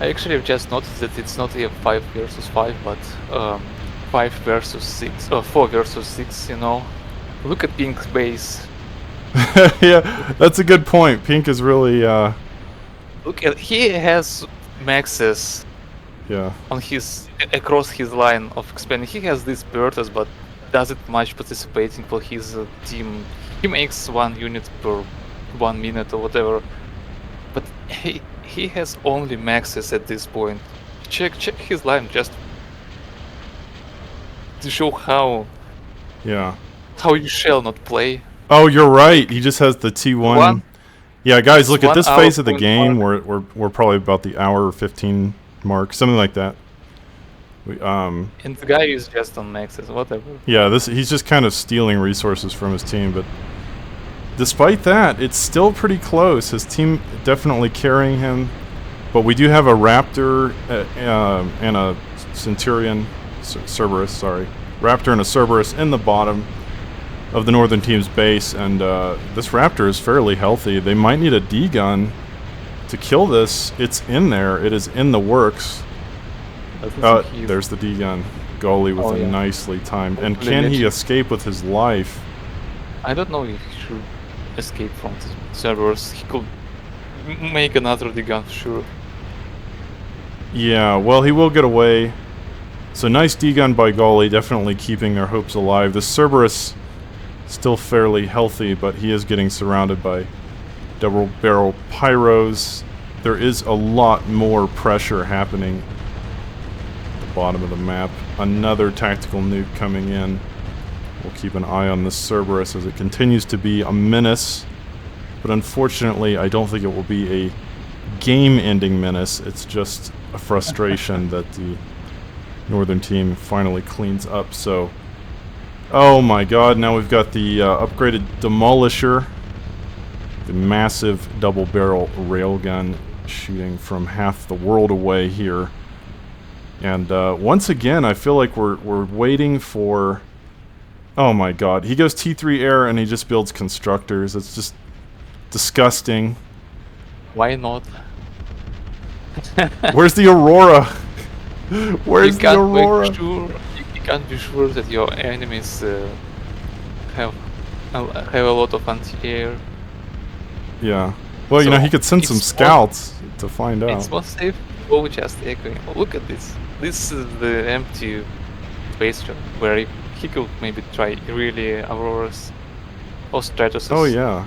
actually have just noticed that it's not a 5 versus 5, but 5 versus 6, or 4 versus 6, Look at Pink's base. Yeah, that's a good point. Pink is really, Look at, he has maxes. Yeah. On across his line of expanding. He has these Berthas, but doesn't much participating for his team. He makes 1 unit per 1 minute or whatever. But he has only maxes at this point. Check his line just to show how you shall not play. Oh, you're right. He just has the T1. Yeah, guys, look at this phase of the game. We're probably about the hour 15 mark, something like that. And the guy is just on maxes, whatever. Yeah, he's just kind of stealing resources from his team, but despite that, it's still pretty close. His team definitely carrying him, but we do have a Raptor and a Centurion, Cerberus, sorry. Raptor and a Cerberus in the bottom of the Northern team's base, and this Raptor is fairly healthy. They might need a D-gun to kill this. It's in there. It is in the works. There's the D-gun. Golly with a nicely timed. And can he escape with his life? I don't know if he should escape from the servers. He could make another D-gun for sure. Yeah, well, he will get away. So nice D-gun by Golly, definitely keeping their hopes alive. The Cerberus still fairly healthy, but he is getting surrounded by double-barrel pyros. there is a lot more pressure happening at the bottom of the map. Another tactical nuke coming in. We'll keep an eye on this Cerberus as it continues to be a menace. But unfortunately, I don't think it will be a game-ending menace. It's just a frustration that the northern team finally cleans up. So, oh my god, now we've got the upgraded Demolisher. The massive double-barrel railgun shooting from half the world away here. And once again, I feel like we're waiting for... Oh my god, he goes T3 air and he just builds constructors. It's just disgusting. Why not? Where's the Aurora? Where's the Aurora? You can't be sure that your enemies have a lot of anti-air. Yeah. Well, you know, he could send some scouts to find out. It's more safe to go just echoing. Look at this. This is the empty space where he could maybe try really Auroras or Stratuses. Oh yeah.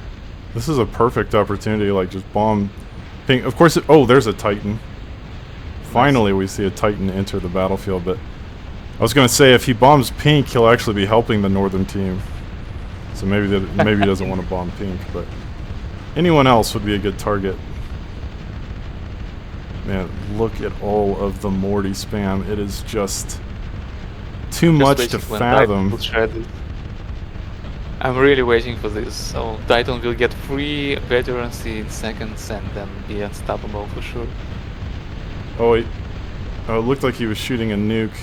This is a perfect opportunity to like just bomb ping. Of course, oh, there's a Titan. Finally, we see a Titan enter the battlefield, but I was going to say if he bombs pink, he'll actually be helping the northern team. So maybe maybe he doesn't want to bomb pink, but anyone else would be a good target. Man, look at all of the Morty spam. It is just too much to fathom. I'm really waiting for this. So Titan will get 3 veterans in seconds and then be unstoppable for sure. Oh, it looked like he was shooting a nuke.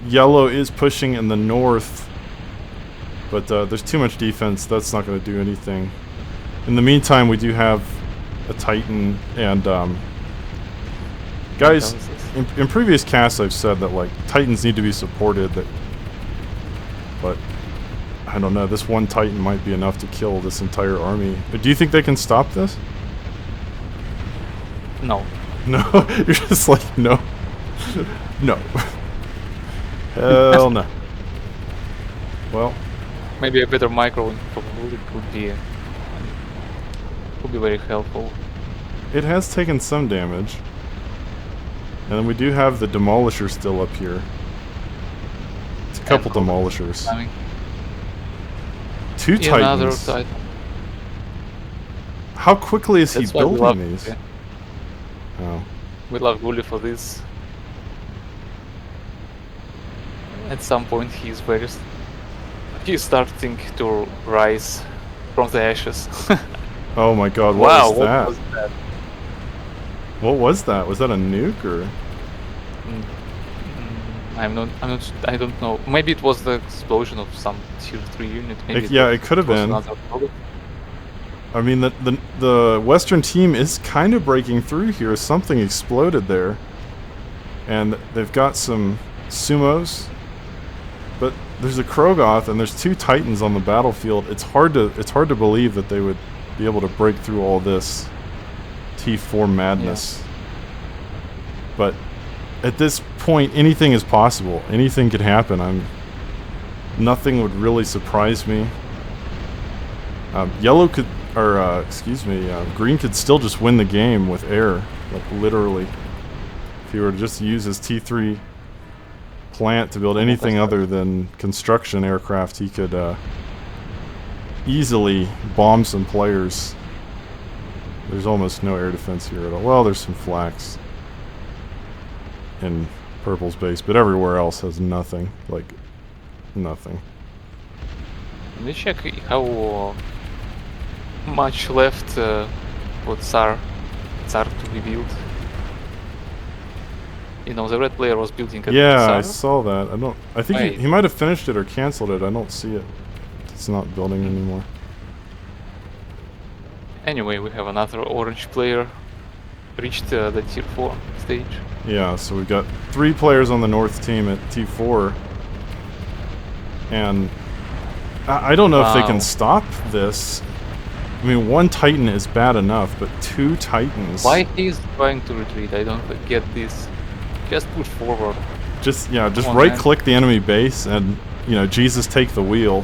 Yellow is pushing in the north, but there's too much defense. That's not going to do anything. In the meantime, we do have a Titan, and guys, in previous casts I've said that like Titans need to be supported, but I don't know, this one Titan might be enough to kill this entire army. Do you think they can stop this? No. No? You're just like, no. No. Hell no. Well, maybe a better micro probably could be very helpful. It has taken some damage. And then we do have the Demolisher still up here. It's a couple Demolishers. Two Titans. Titan. How quickly is he building these? Yeah. Oh. We love Gully for this. At some point he's starting to rise from the ashes. Oh my god, wow, what was that? What was that? Was that a nuke or? I don't know. Maybe it was the explosion of some tier 3 unit. Maybe it could have been. I mean, the Western team is kind of breaking through here. Something exploded there, and they've got some sumos, but there's a Krogoth and there's 2 Titans on the battlefield. It's hard to believe that they would be able to break through all this T4 madness. Yeah. But at this point, anything is possible. Anything could happen. Nothing would really surprise me. Yellow could, or green could still just win the game with air, like literally. If he were to just use his T3 plant to build anything other than construction aircraft, he could easily bomb some players. There's almost no air defense here at all. Well, there's some flax in Purple's base, but everywhere else has nothing. Like, nothing. Let me check how much left for Tsar to be built. You know, the red player was building a Yeah, Tsar. I saw that. I think he might have finished it or cancelled it. I don't see it. It's not building anymore. Anyway, we have another orange player reached the tier 4 stage. Yeah, so we've got 3 players on the north team at T4. And I don't know if they can stop this. I mean, 1 Titan is bad enough, but 2 Titans... Why he's trying to retreat? I don't get this. Just push forward. Just right-click the enemy base and, you know, Jesus take the wheel.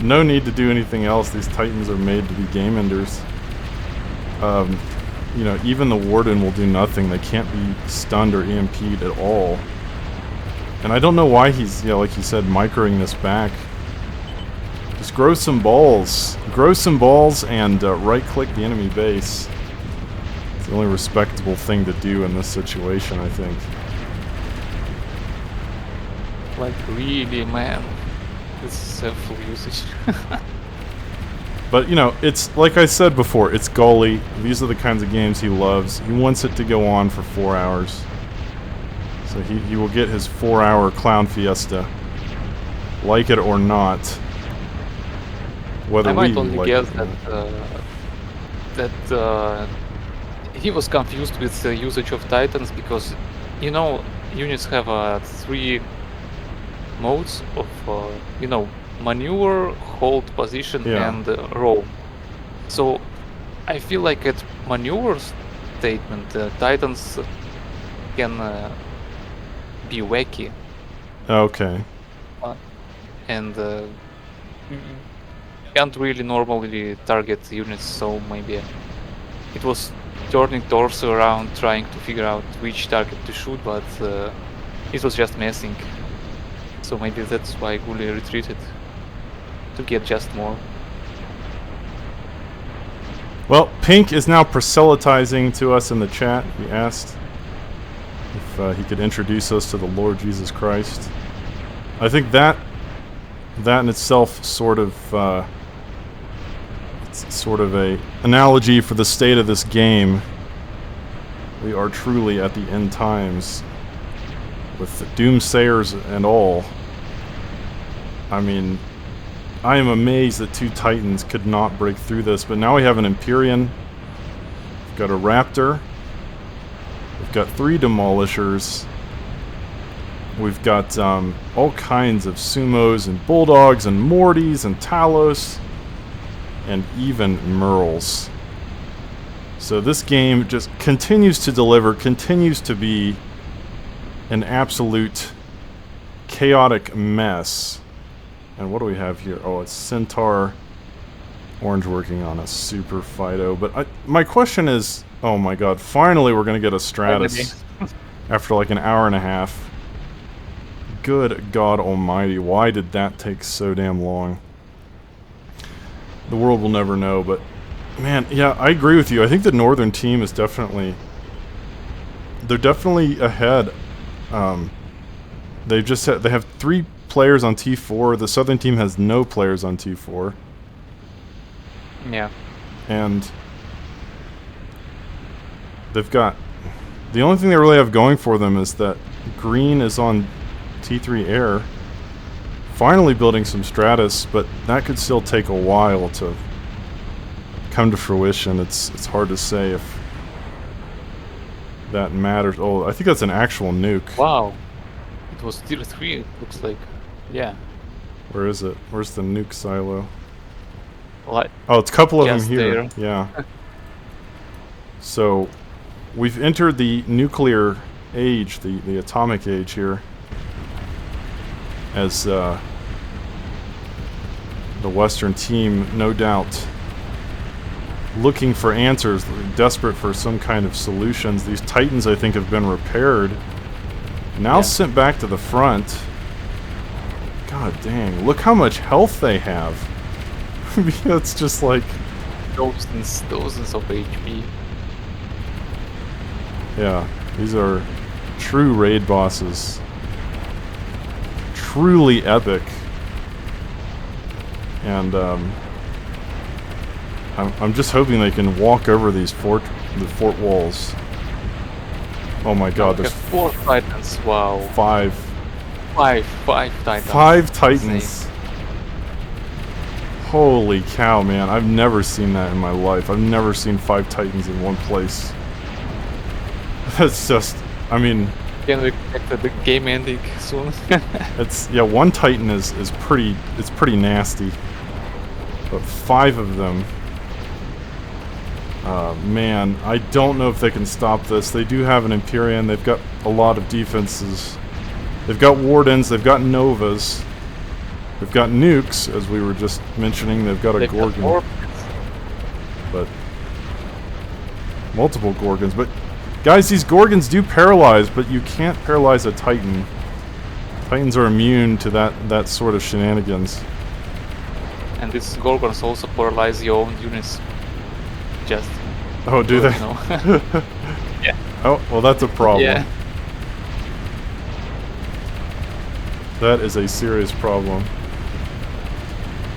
No need to do anything else. These Titans are made to be game enders. you know, even the Warden will do nothing. They can't be stunned or EMP'd at all. And I don't know why he's, yeah, like you said, microing this back. Just grow some balls. Grow some balls and right-click the enemy base. It's the only respectable thing to do in this situation, I think. Like, really, man. This is a full usage. But, you know, it's, like I said before, it's Gully. These are the kinds of games he loves. He wants it to go on for 4 hours. So he will get his 4-hour clown fiesta. Like it or not. Whether I might we only like guess it or not. that he was confused with the usage of Titans because, you know, units have 3 modes of, you know, maneuver, hold position, Yeah. and roll. So I feel like at maneuver statement, Titans can be wacky, Okay. and can't really normally target units, so maybe it was turning torso around trying to figure out which target to shoot, but it was just messing. So maybe that's why Gully retreated, to get just more. Well, Pink is now proselytizing to us in the chat. He asked if he could introduce us to the Lord Jesus Christ. I think that in itself sort of it's sort of a analogy for the state of this game. We are truly at the end times with the doomsayers and all. I mean, I am amazed that 2 Titans could not break through this, but now we have an Empyrean. We've got a Raptor. We've got 3 Demolishers. We've got all kinds of Sumos and Bulldogs and Mortys and Talos and even Merles. So this game just continues to deliver, continues to be an absolute chaotic mess. And what do we have here? Oh, it's Centaur Orange working on a Super Fido. But my question is, oh my god, finally we're going to get a Stratus after like an hour and a half. Good God almighty, why did that take so damn long? The world will never know, but man, yeah, I agree with you. I think the northern team is definitely... They're definitely ahead. They have 3 players on T4. The southern team has no players on T4. Yeah. And they've got... The only thing they really have going for them is that green is on T3 air. Finally building some Stratus, but that could still take a while to come to fruition. It's hard to say if that matters. Oh, I think that's an actual nuke. Wow. It was tier 3, it looks like. Yeah. Where is it? Where's the nuke silo? Like, oh, it's a couple of them just here. there. Yeah. So, we've entered the nuclear age, the atomic age here, as the Western team, no doubt, looking for answers, desperate for some kind of solutions. These Titans, I think, have been repaired, now sent back to the front. God dang, look how much health they have. It's just like... Dozens of HP. Yeah, these are true raid bosses. Truly epic. And I'm just hoping they can walk over these the fort walls. Oh my god, there's 4 Titans, wow. 5 Titans. 5 Titans. Insane. Holy cow, man. I've never seen that in my life. I've never seen 5 Titans in one place. That's just, I mean... Can we expect the game ending soon? It's, yeah, 1 Titan is pretty, it's pretty nasty. But 5 of them... man, I don't know if they can stop this. They do have an Empyrean. They've got a lot of defenses. They've got Wardens. They've got Novas. They've got nukes, as we were just mentioning. They've got a Gorgon. But multiple Gorgons. But guys, these Gorgons do paralyze, but you can't paralyze a Titan. Titans are immune to that sort of shenanigans. And these Gorgons also paralyze your own units. Just. Oh, do they? You know. Yeah. Oh, well, that's a problem. Yeah. That is a serious problem.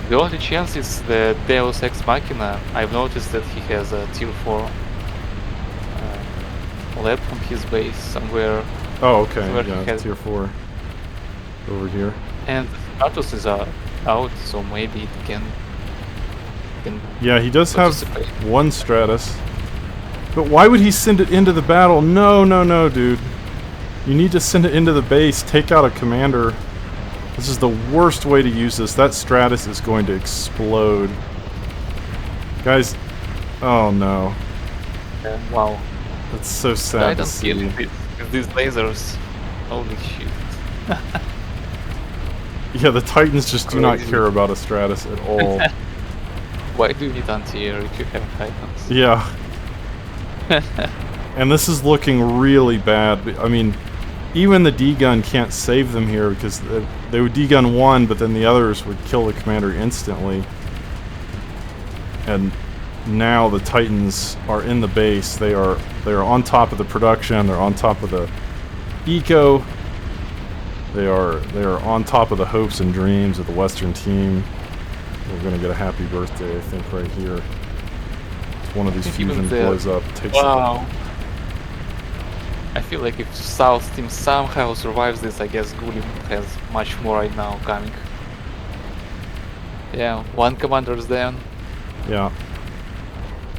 The only chance is the Deus Ex Machina. I've noticed that he has a tier 4 lab on his base somewhere. Oh, okay. Somewhere Yeah, tier 4 over here. And Stratus is out, so maybe it can. Yeah, he does have one Stratus. But why would he send it into the battle? No, no, no, dude. You need to send it into the base. Take out a commander. This is the worst way to use this. That Stratus is going to explode. Guys, oh no. Wow. That's so sad to see. These lasers. Holy shit. Yeah, the Titans just do not care about a Stratus at all. Why do you need anti-air if you have Titans? Yeah. And this is looking really bad. I mean, even the D-gun can't save them here because they would D-gun one, but then the others would kill the commander instantly. And now the Titans are in the base. They are on top of the production. They're on top of the eco. They are on top of the hopes and dreams of the Western team. We're gonna get a happy birthday, I think, right here. If one of these fusions blows up, takes. Wow. I feel like if South team somehow survives this, I guess Gulim has much more right now coming. Yeah, one commander's down. Yeah.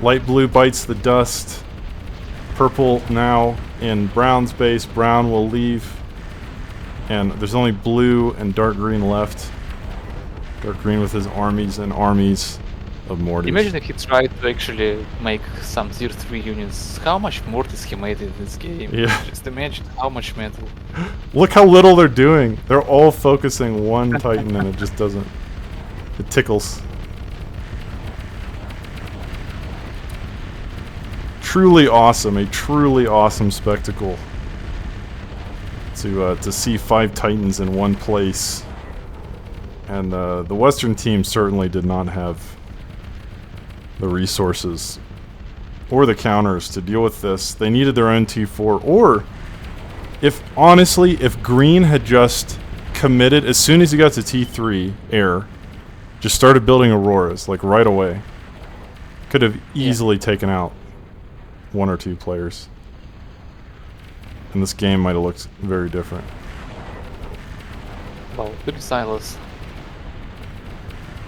Light blue bites the dust. Purple now in Brown's base. Brown will leave. And there's only blue and dark green left. Dark green with his armies and armies of mortars. Imagine if he tried to actually make some tier 3 units. How much mortars he made in this game. Yeah. Just imagine how much metal. Look how little they're doing. They're all focusing one Titan and it just doesn't. It tickles. Truly awesome. A truly awesome spectacle. To see 5 Titans in one place. And the Western team certainly did not have the resources or the counters to deal with this. They needed their own T4. Or, if Green had just committed, as soon as he got to T3 air, just started building Auroras, like right away, could have easily taken out 1 or 2 players. And this game might have looked very different. Well, could be Silas.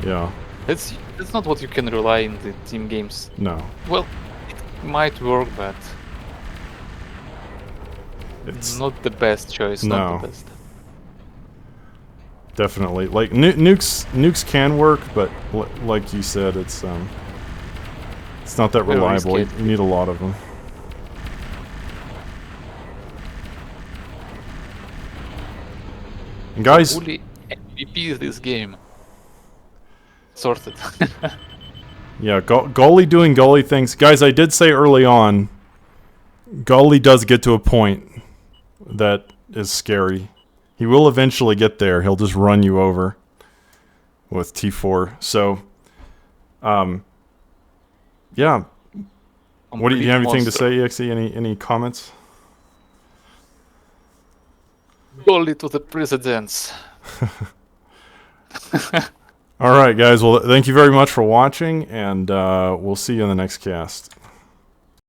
Yeah. It's not what you can rely in the team games. No. Well, it might work, but It's not the best choice. No. Not the best. Definitely. Like nukes can work, but like you said, it's not that Very reliable. risky. You need a lot of them. And guys, Fully MVP this game. Sorted. yeah, Goalie doing goalie things. Guys, I did say early on, Goalie does get to a point that is scary. He will eventually get there. He'll just run you over with T4. So, yeah. What do you have anything to say, EXE? Any comments? Only to the presidents. All right, guys. Well, thank you very much for watching, and we'll see you in the next cast.